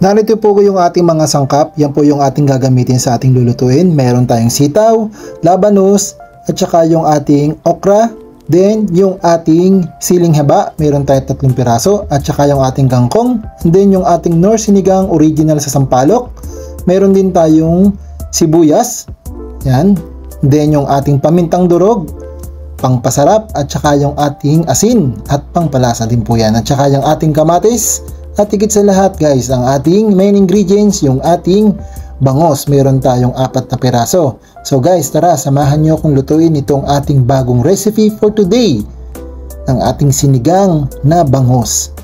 Narito po yung ating mga sangkap. Yan po yung ating gagamitin sa ating lulutuin. Meron tayong sitaw, labanos, at saka yung ating okra. Then yung ating siling haba, meron tayong 3 piraso. At saka yung ating kangkong. And then yung ating Knorr sinigang original sa sampalok. Meron din tayong sibuyas. Yan. Then yung ating pamintang durog, pangpasarap, at saka yung ating asin at pangpalasa din po yan. At saka yung ating kamatis. At higit sa lahat guys, ang ating main ingredients, yung ating bangos. Meron tayong 4 na piraso. So guys, tara, samahan nyo akong lutuin itong ating bagong recipe for today. Ang ating sinigang na bangos.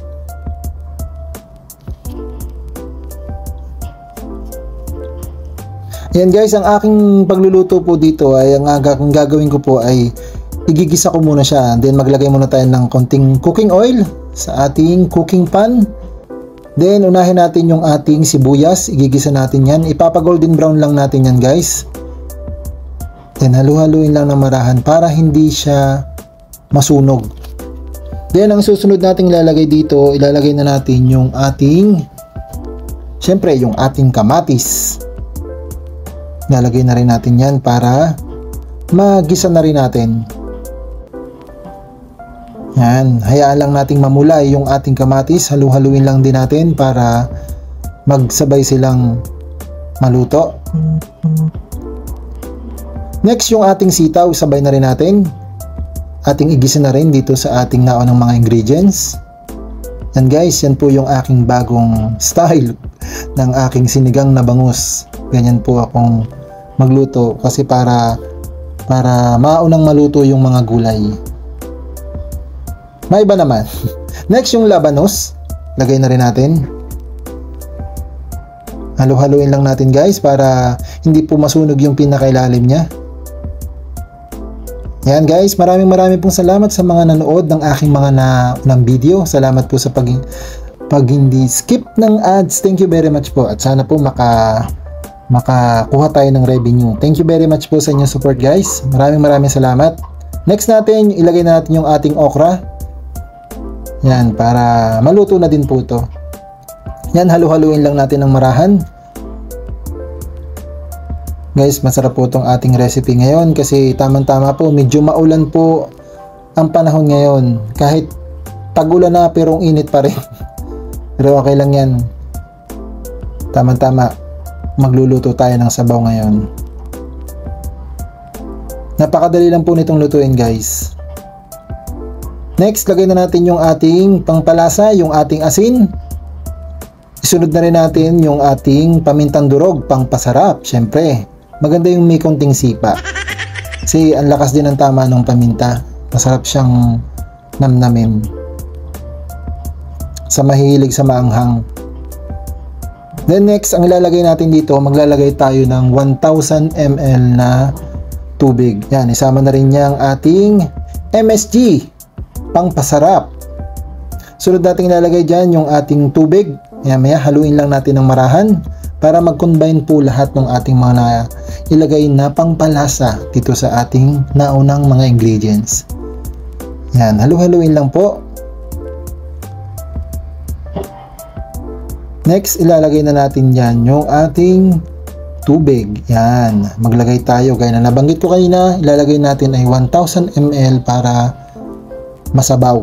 Ayan guys, ang aking pagluluto po dito ay ang gagawin ko po ay igigisa ko muna siya. Then maglagay muna tayo ng konting cooking oil sa ating cooking pan. Then unahin natin yung ating sibuyas, igigisa natin yan. Ipapa-golden brown lang natin yan guys. Then halu-haluin lang ng marahan para hindi siya masunog. Then ang susunod nating ilalagay dito, ilalagay na natin yung ating, syempre yung ating kamatis. Ilalagay na rin natin yan para magisa na rin natin. Yan, hayaan lang nating mamulay yung ating kamatis, halu-haluin lang din natin para magsabay silang maluto. Next, yung ating sitaw, sabay na rin natin. Ating igisa na rin dito sa ating naunang mga ingredients. Yan guys, yan po yung aking bagong style ng aking sinigang na bangus. Ganyan po akong magluto kasi para maunang maluto yung mga gulay. May iba naman. Next, yung labanos. Lagay na rin natin. Halu-haluin lang natin guys para hindi po masunog yung pinakailalim niya. Yan guys, maraming pong salamat sa mga nanood ng aking mga ng video. Salamat po sa pag hindi skip ng ads. Thank you very much po. At sana po makakuha tayo ng revenue. Thank you very much po sa inyong support guys. Maraming salamat. Next natin, ilagay na natin yung ating okra. Yan, para maluto na din po ito. Yan, halu-haluin lang natin ng marahan. Guys, masarap po itong ating recipe ngayon kasi tamang-tama po, medyo maulan po ang panahon ngayon. Kahit tag-ulan na pero init pa rin. Pero okay lang yan. Tamang-tama, magluluto tayo ng sabaw ngayon. Napakadali lang po nitong lutuin guys. Next, lagay na natin yung ating pangpalasa, yung ating asin. Isunod na rin natin yung ating pamintang durog, pangpasarap. Syempre, maganda yung may konting sipa. Kasi ang lakas din ng tama ng paminta. Masarap siyang namnamin. Sa mahilig sa maanghang. Then next, ang ilalagay natin dito, maglalagay tayo ng 1000 ml na tubig. Yan, isama na rin niya ang ating MSG. Pangpasarap. Sunod natin ilalagay dyan yung ating tubig. Maya haluin lang natin ng marahan para mag-combine po lahat ng ating mga ilagay na pangpalasa dito sa ating naunang mga ingredients. Yan, halu-haluin lang po. Next, ilalagay na natin dyan yung ating tubig. Yan, maglagay tayo. Gaya na nabanggit ko kanina, ilalagay natin ay 1000 ml para masabaw.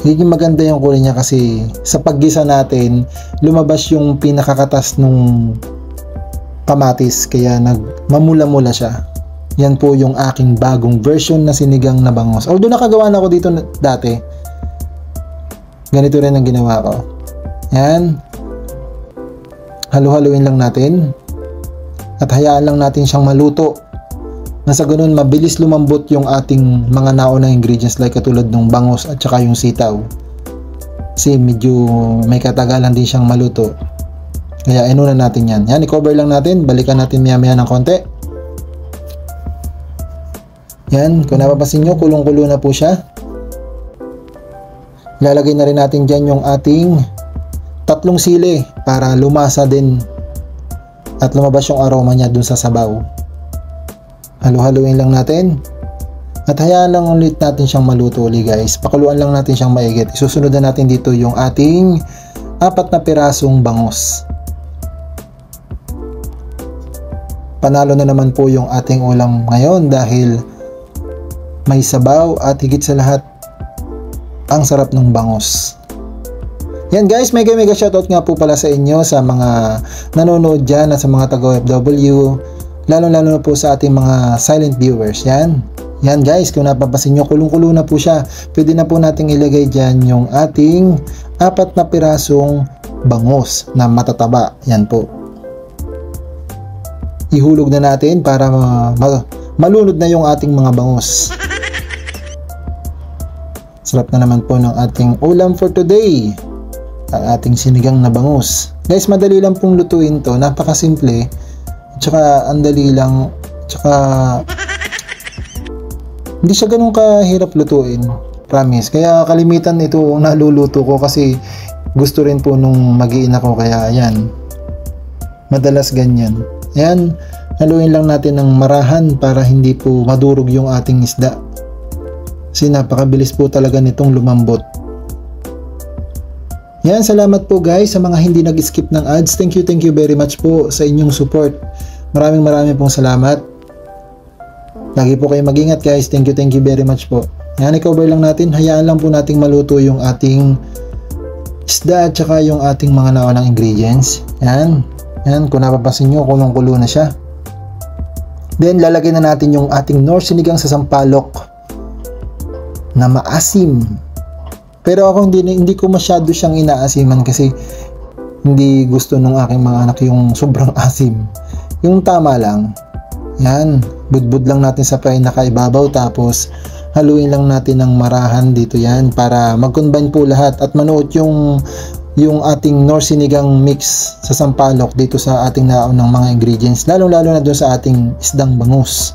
Higing maganda yung kulay niya kasi sa paggisa natin lumabas yung pinakakatas nung kamatis kaya mamula-mula siya. Yan po yung aking bagong version na sinigang na bangos. Although nakagawa na ako dito dati, ganito rin ang ginawa ko. Yan, halu-haluin lang natin at hayaan lang natin siyang maluto. Nasa ganun, mabilis lumambot yung ating mga naunang ingredients like katulad ng bangus at saka yung sitaw. Kasi medyo may katagalan din siyang maluto. Kaya inuna natin yan. Yan, i-cover lang natin. Balikan natin maya-maya ng konti. Yan, kung napapansin nyo, kulong-kulo na po siya. Lalagay na rin natin dyan yung ating 3 sili para lumasa din at lumabas yung aroma niya dun sa sabaw. Halu-haluin lang natin. At hayaan lang ulit natin siyang maluto ulit guys. Pakuluan lang natin siyang maigit. Isusunod na natin dito yung ating 4 na pirasong bangus. Panalo na naman po yung ating ulam ngayon dahil may sabaw at higit sa lahat ang sarap ng bangus. Yan guys, mega shoutout nga po pala sa inyo sa mga nanonood dyan at sa mga taga-OFW, lalo na po sa ating mga silent viewers. Yan guys, kung napapansin nyo, kulong-kulo na po siya. Pwede na po nating ilagay dyan yung ating 4 na pirasong bangus na matataba. Yan po. Ihulog na natin para malunod na yung ating mga bangus. Sarap na naman po ng ating ulam for today. Ang ating sinigang na bangus. Guys, madali lang pong lutuin to. Napakasimple. Tsaka andali lang. Tsaka hindi siya ganun kahirap lutuin. Promise. Kaya kalimitan ito naluluto ko kasi gusto rin po nung mag-iina ko. Kaya ayan. Madalas ganyan. Ayan. Haluin lang natin ng marahan para hindi po madurog yung ating isda. Kasi napakabilis po talaga nitong lumambot. Yan, salamat po guys sa mga hindi nag-skip ng ads. Thank you very much po sa inyong support. Maraming pong salamat. Lagi po kayo mag-ingat guys. Thank you very much po. Yan, i-cover lang natin. Hayaan lang po nating maluto yung ating isda at saka yung ating mga naunang ingredients. Yan, kung napapansin nyo, kulong-kulo na siya. Then, lalagyan na natin yung ating Knorr sinigang sa sampalok na maasim. Pero ako hindi ko masyado siyang inaasiman kasi hindi gusto ng aking mga anak yung sobrang asim. Yung tama lang. Yan, budbud lang natin sa pinakaibabaw tapos haluin lang natin ng marahan dito yan para mag-combine po lahat at manuot yung ating Knorr sinigang mix sa sampalok dito sa ating naunang mga ingredients. Lalo-lalo na doon sa ating isdang bangus.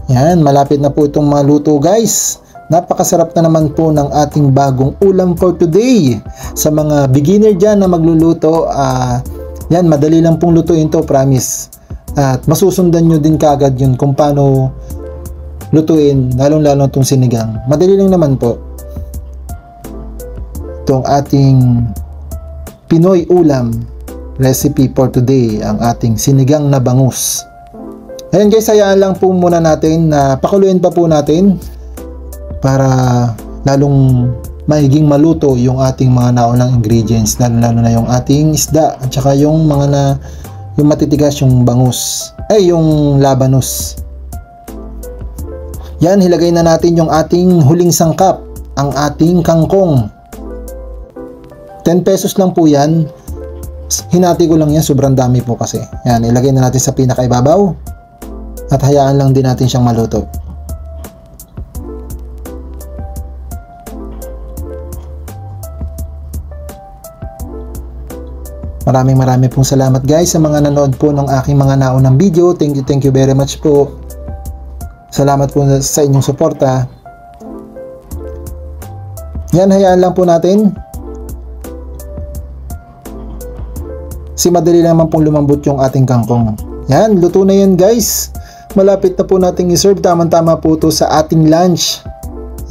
Yan, malapit na po itong maluto guys. Napakasarap na naman po ng ating bagong ulam for today. Sa mga beginner dyan na magluluto, yan, madali lang pong lutuin to, promise. At masusundan nyo din kaagad yun kung paano lutuin, lalong-lalo itong sinigang. Madali lang naman po. Itong ating Pinoy ulam recipe for today, ang ating sinigang na bangus. Ayan guys, hayaan lang po muna natin na pakuluin pa po natin para lalong maiging maluto yung ating mga naunang ingredients, lalo na yung ating isda at saka yung mga yung matitigas yung bangus yung labanos. Yan, hilagay na natin yung ating huling sangkap, ang ating kangkong. 10 pesos lang po yan. Hinati ko lang yan, sobrang dami po kasi. Yan, ilagay na natin sa pinakaibabaw at hayaan lang din natin siyang maluto. Maraming pong salamat guys sa mga nanood po ng aking mga naunang video. Thank you very much po. Salamat po sa inyong suporta. Yan, hayaan lang po natin. Si madali naman pong lumambot yung ating kangkong. Yan, luto na yan guys. Malapit na po nating i-serve. Tama-tama po ito sa ating lunch.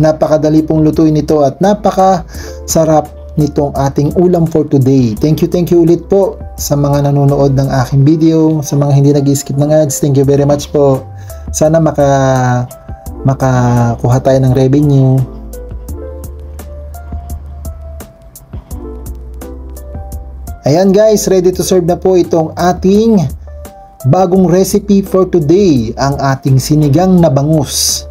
Napakadali pong lutuin ito at napakasarap nitong ating ulam for today. Thank you ulit po sa mga nanonood ng aking video, sa mga hindi nag-skip ng ads. Thank you very much po. Sana makakuha tayo ng revenue. Ayan guys, ready to serve na po itong ating bagong recipe for today, ang ating sinigang na bangus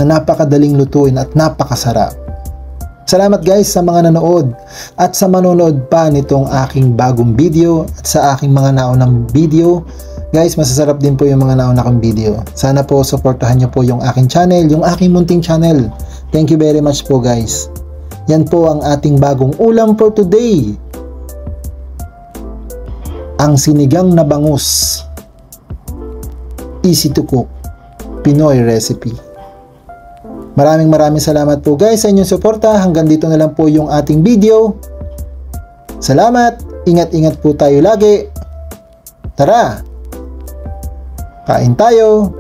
na napakadaling lutuin at napakasarap. Salamat guys sa mga nanood at sa manonood pa nitong aking bagong video at sa aking mga naunang video. Guys, masasarap din po yung mga nauna kong video. Sana po supportahan nyo po yung aking channel, yung aking munting channel. Thank you very much po guys. Yan po ang ating bagong ulam for today. Ang sinigang na bangus. Easy to cook. Pinoy recipe. Maraming salamat po guys sa inyong suporta. Hanggang dito na lang po yung ating video. Salamat. Ingat-ingat po tayo lagi. Tara! Kain tayo!